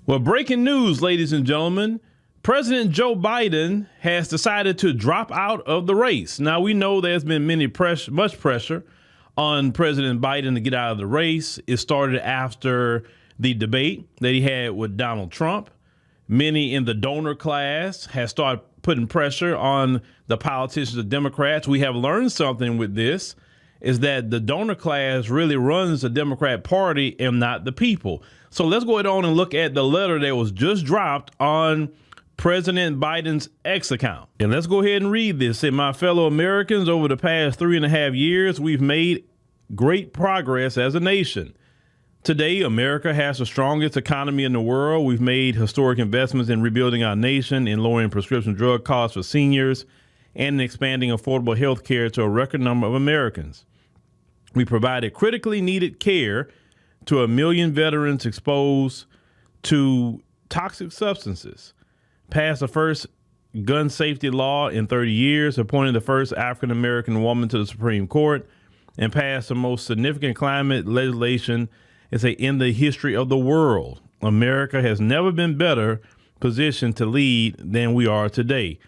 Well, breaking news, ladies and gentlemen. President Joe Biden has decided to drop out of the race. Now, we know there's been much pressure on President Biden to get out of the race. It started after the debate that he had with Donald Trump. Many in the donor class have started putting pressure on the politicians, the Democrats. We have learned something with this, is that the donor class really runs the Democrat Party and not the people. So let's go ahead on and look at the letter that was just dropped on President Biden's X account. And let's go ahead and read this. Say, my fellow Americans, over the past 3.5 years, we've made great progress as a nation. Today, America has the strongest economy in the world. We've made historic investments in rebuilding our nation, in lowering prescription drug costs for seniors, and in expanding affordable health care to a record number of Americans. We provided critically needed care to 1 million veterans exposed to toxic substances, passed the first gun safety law in 30 years, appointed the first African-American woman to the Supreme Court, and passed the most significant climate legislation in the history of the world. America has never been better positioned to lead than we are today.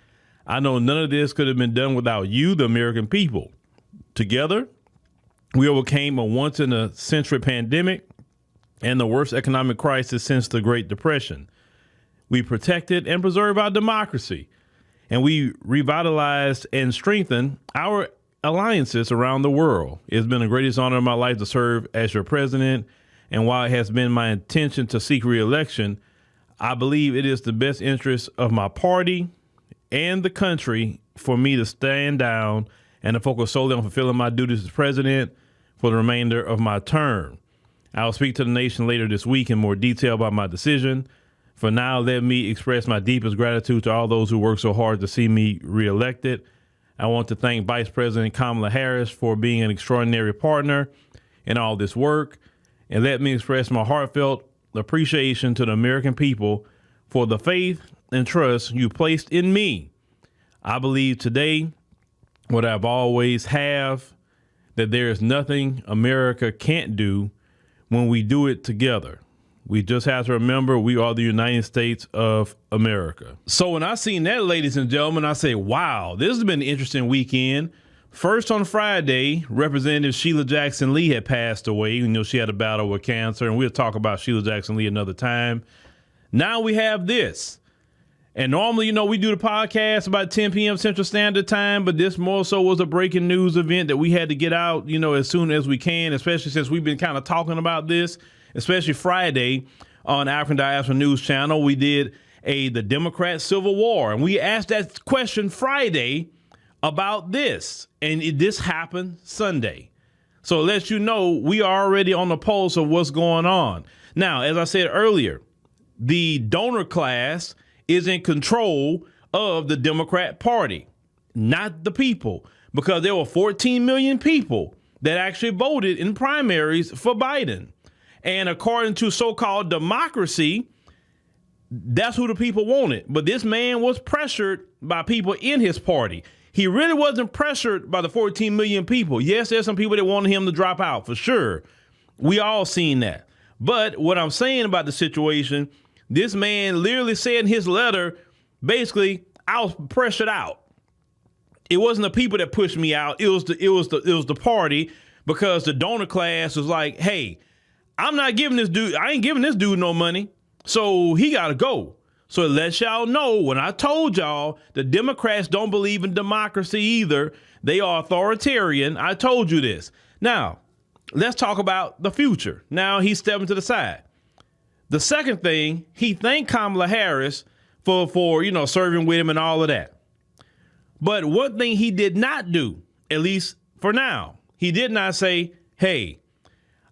I know none of this could have been done without you, the American people. Together, we overcame a once-in-a-century pandemic and the worst economic crisis since the Great Depression. We protected and preserved our democracy, and we revitalized and strengthened our alliances around the world. It's been the greatest honor of my life to serve as your president, and while it has been my intention to seek re-election, I believe it is the best interest of my party and the country for me to stand down and to focus solely on fulfilling my duties as president for the remainder of my term. I'll speak to the nation later this week in more detail about my decision. For now, let me express my deepest gratitude to all those who worked so hard to see me reelected. I want to thank Vice President Kamala Harris for being an extraordinary partner in all this work. And let me express my heartfelt appreciation to the American people for the faith and trust you placed in me. I believe today, what I've always have, that there is nothing America can't do when we do it together. We just have to remember we are the United States of America. So when I seen that, ladies and gentlemen, I say, wow, this has been an interesting weekend. First on Friday, Representative Sheila Jackson Lee had passed away. You know, she had a battle with cancer, and we'll talk about Sheila Jackson Lee another time. Now we have this. And normally, you know, we do the podcast about 10 p.m. Central Standard Time, but this more so was a breaking news event that we had to get out, you know, as soon as we can, especially since we've been kind of talking about this, especially Friday on African Diaspora News Channel. We did the Democrat Civil War, and we asked that question Friday about this, and this happened Sunday. So it lets you know we are already on the pulse of what's going on. Now, as I said earlier, the donor class is in control of the Democrat Party, not the people, because there were 14 million people that actually voted in primaries for Biden. And according to so-called democracy, that's who the people wanted. But this man was pressured by people in his party. He really wasn't pressured by the 14 million people. Yes, there's some people that wanted him to drop out, for sure. We all seen that. But what I'm saying about the situation, this man literally said in his letter, basically, I was pressured out. It wasn't the people that pushed me out. It was the party, because the donor class was like, hey, I'm not giving this dude, I ain't giving this dude no money. So he got to go. So it lets y'all know, when I told y'all the Democrats don't believe in democracy either, they are authoritarian. I told you this. Now, let's talk about the future. Now he's stepping to the side. The second thing, he thanked Kamala Harris for you know, serving with him and all of that. But one thing he did not do, at least for now, he did not say, hey,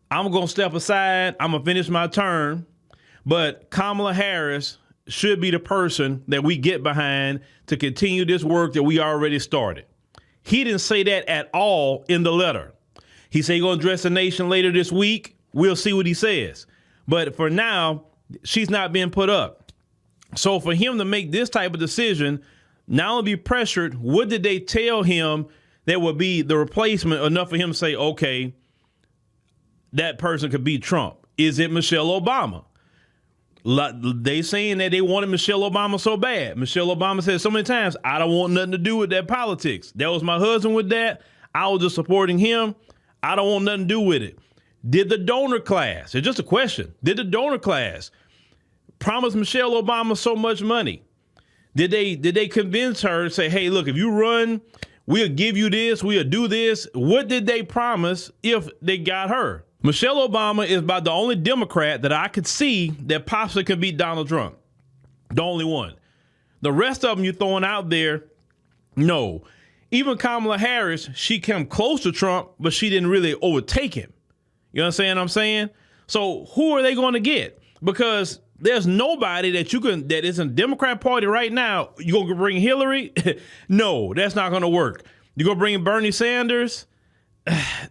I'm going to step aside, I'm going to finish my term, but Kamala Harris should be the person that we get behind to continue this work that we already started. He didn't say that at all in the letter. He said he's going to address the nation later this week. We'll see what he says. But for now, she's not being put up. So for him to make this type of decision, not only be pressured, what did they tell him that would be the replacement enough for him to say, okay, that person could beat Trump? Is it Michelle Obama? They saying that they wanted Michelle Obama so bad. Michelle Obama said so many times, I don't want nothing to do with that politics. That was my husband with that. I was just supporting him. I don't want nothing to do with it. Did the donor class, it's just a question, did the donor class promise Michelle Obama so much money? Did they convince her to say, hey, look, if you run, we'll give you this, we'll do this? What did they promise if they got her? Michelle Obama is about the only Democrat that I could see that possibly could beat Donald Trump. The only one. The rest of them you're throwing out there, no. Even Kamala Harris, she came close to Trump, but she didn't really overtake him. You understand what I'm saying? So who are they going to get? Because there's nobody that is in the Democrat Party right now. You going to bring Hillary? No, that's not going to work. You going to bring Bernie Sanders?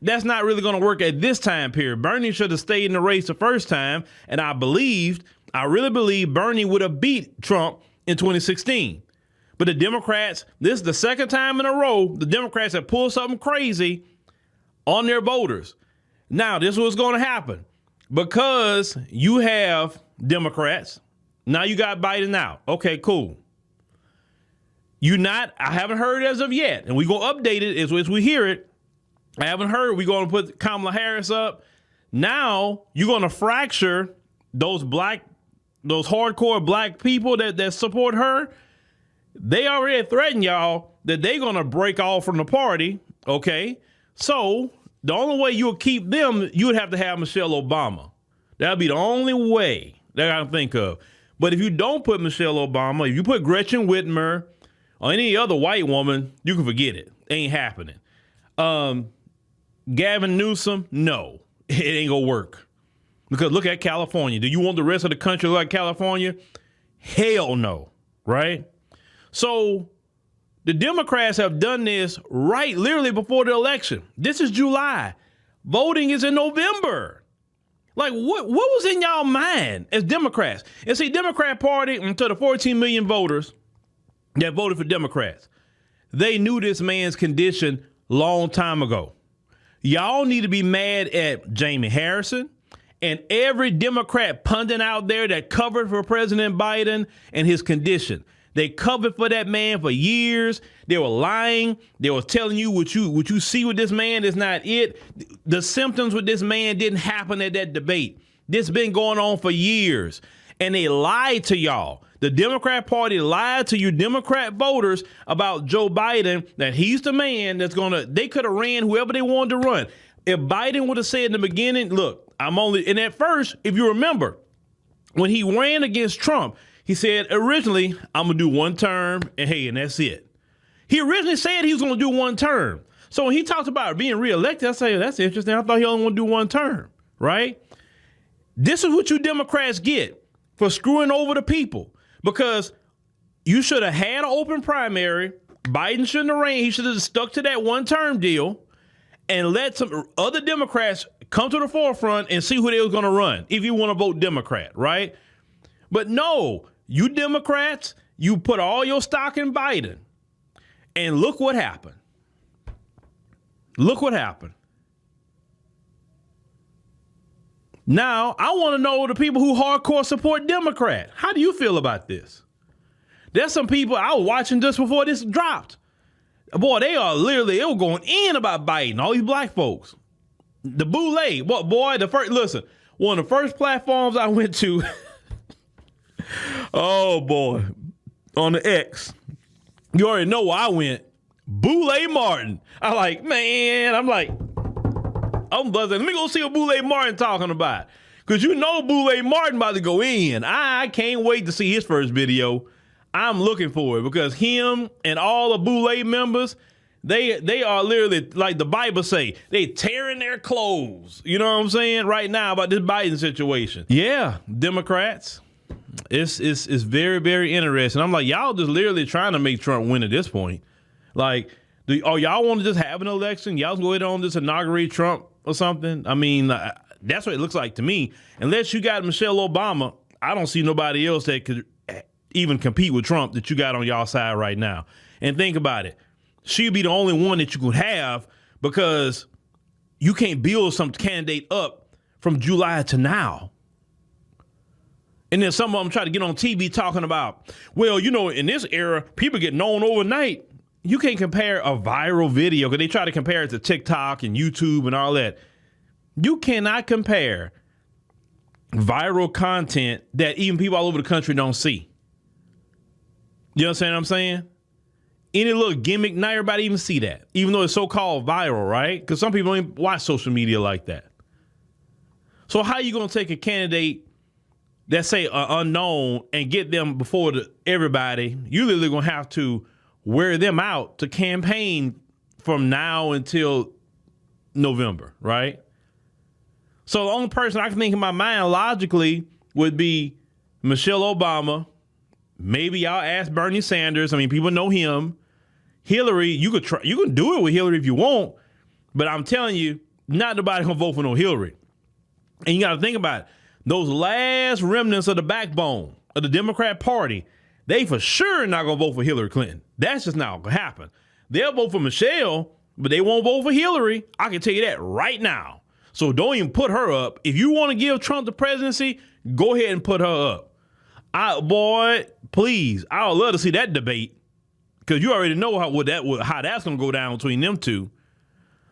That's not really going to work at this time period. Bernie should have stayed in the race the first time, and I really believe Bernie would have beat Trump in 2016. But the Democrats, this is the second time in a row, the Democrats have pulled something crazy on their voters. Now, this is what's going to happen. Because you have Democrats, now you got Biden out. Okay, cool. I haven't heard as of yet, and we're going to update it as we hear it. I haven't heard we're going to put Kamala Harris up. Now you're going to fracture those hardcore black people that support her. They already threatened y'all that they're going to break off from the party. Okay. So the only way you'll keep them, you would have to have Michelle Obama. That'll be the only way that I can think of. But if you don't put Michelle Obama, if you put Gretchen Whitmer or any other white woman, you can forget it. It ain't happening. Gavin Newsom, no, it ain't gonna work. Because look at California. Do you want the rest of the country like California? Hell no, right? So the Democrats have done this right literally before the election. This is July. Voting is in November. Like, what was in y'all mind as Democrats? And see, Democrat Party, to the 14 million voters that voted for Democrats, they knew this man's condition long time ago. Y'all need to be mad at Jamie Harrison and every Democrat pundit out there that covered for President Biden and his condition. They covered for that man for years. They were lying. They were telling you what you see with this man is not it. The symptoms with this man didn't happen at that debate. This been going on for years. And they lied to y'all. The Democrat Party lied to you Democrat voters about Joe Biden, that he's the man that's they could have ran whoever they wanted to run. If Biden would have said in the beginning, look, and at first, if you remember, when he ran against Trump, he said originally, I'm going to do one term and that's it. He originally said he was going to do one term. So when he talked about being reelected, I say, that's interesting. I thought he only want to do one term, right? This is what you Democrats get for screwing over the people. Because you should have had an open primary. Biden shouldn't have ran. He should have stuck to that one-term deal and let some other Democrats come to the forefront and see who they was going to run if you want to vote Democrat, right? But no, you Democrats, you put all your stock in Biden. And look what happened. Look what happened. Now, I want to know the people who hardcore support Democrat. How do you feel about this? There's some people I was watching just before this dropped. Boy, they were going in about Biden, all these black folks. The boule, listen, one of the first platforms I went to, oh boy, on the X, you already know where I went, Boule Martin. I'm buzzing. Let me go see what Boule Martin talking about. Because you know Boule Martin about to go in. I can't wait to see his first video. I'm looking for it because him and all the Boule members, they are literally, like the Bible say, they tearing their clothes. You know what I'm saying? Right now about this Biden situation. Yeah, Democrats. It's very, very interesting. I'm like, y'all just literally trying to make Trump win at this point. Like, y'all want to just have an election? Y'all go ahead on just inaugurate Trump or something? I mean, that's what it looks like to me. Unless you got Michelle Obama, I don't see nobody else that could even compete with Trump that you got on y'all side right now. And think about it. She'd be the only one that you could have because you can't build some candidate up from July to now. And then some of them try to get on TV talking about, well, you know, in this era, people get known overnight. You can't compare a viral video because they try to compare it to TikTok and YouTube and all that. You cannot compare viral content that even people all over the country don't see. You understand what I'm saying? Any little gimmick, not everybody even see that, even though it's so-called viral, right? Because some people don't even watch social media like that. So how you going to take a candidate that say unknown and get them before everybody? You literally going to have to wear them out to campaign from now until November, right? So the only person I can think in my mind logically would be Michelle Obama. Maybe y'all ask Bernie Sanders. I mean, people know him. Hillary, you can do it with Hillary if you want, but I'm telling you, not nobody gonna vote for no Hillary. And you got to think about it. Those last remnants of the backbone of the Democrat Party, they for sure not going to vote for Hillary Clinton. That's just not going to happen. They'll vote for Michelle, but they won't vote for Hillary. I can tell you that right now. So don't even put her up. If you want to give Trump the presidency, go ahead and put her up. Boy, please, I would love to see that debate because you already know how that's going to go down between them two.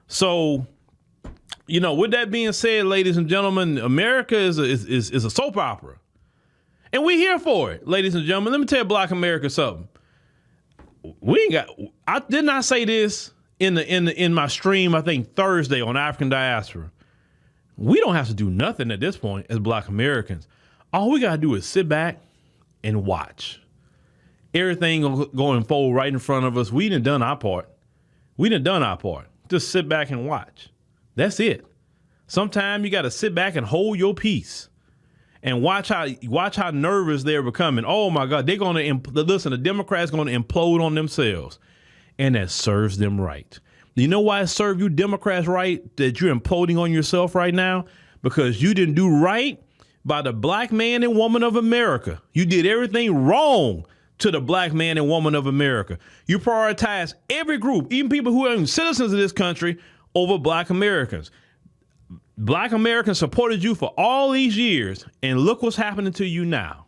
So, you know, with that being said, ladies and gentlemen, America is a soap opera. And we're here for it, ladies and gentlemen. Let me tell Black America something. I did not say this in my stream, I think Thursday on African Diaspora. We don't have to do nothing at this point as Black Americans. All we got to do is sit back and watch. Everything going forward right in front of us. We done our part. Just sit back and watch. That's it. Sometimes you got to sit back and hold your peace and watch how nervous they're becoming. Oh my God, they're going to listen. The Democrats going to implode on themselves, and that serves them right. You know why it serves you Democrats right that you're imploding on yourself right now? Because you didn't do right by the black man and woman of America. You did everything wrong to the black man and woman of America. You prioritize every group, even people who are citizens of this country, over Black Americans. Black Americans supported you for all these years, and look what's happening to you now.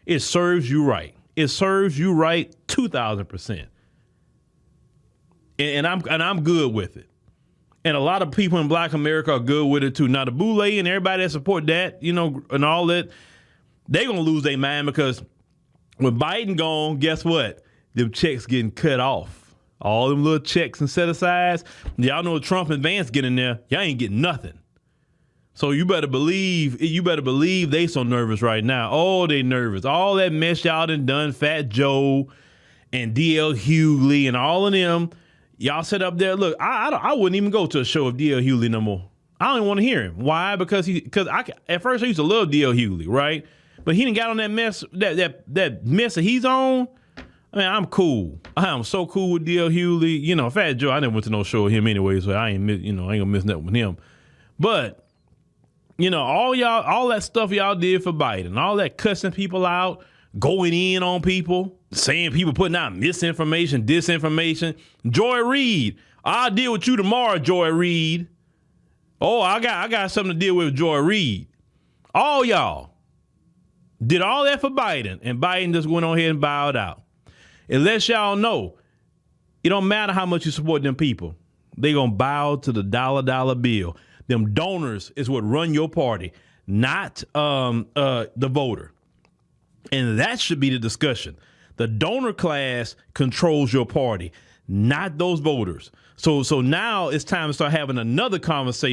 It serves you right. It serves you right 2,000%. And I'm good with it. And a lot of people in Black America are good with it too. Now the Boule and everybody that support that, you know, and all that, they gonna lose their mind because when Biden gone, guess what? Them checks getting cut off. All them little checks and set-asides. Y'all know Trump and Vance get in there. Y'all ain't getting nothing. So you better believe they so nervous right now. Oh, they nervous. All that mess y'all done, Fat Joe and D.L. Hughley and all of them. Y'all sit up there. Look, I wouldn't even go to a show of D.L. Hughley no more. I don't even want to hear him. Why? Because at first I used to love D.L. Hughley, right? But he done got on that mess, that mess that he's on. I mean, I'm cool. I am so cool with D.L. Hughley. You know, Fat Joe, I never went to no show with him anyway, so I ain't gonna miss nothing with him. But, you know, all that stuff y'all did for Biden, all that cussing people out, going in on people, saying people putting out misinformation, disinformation. Joy Reid, I'll deal with you tomorrow, Joy Reid. Oh, I got something to deal with Joy Reid. All y'all did all that for Biden, and Biden just went on ahead and bowed out. It lets y'all know it don't matter how much you support them people. They gonna bow to the dollar bill. Them donors is what run your party, not the voter. And that should be the discussion. The donor class controls your party, not those voters. So now it's time to start having another conversation.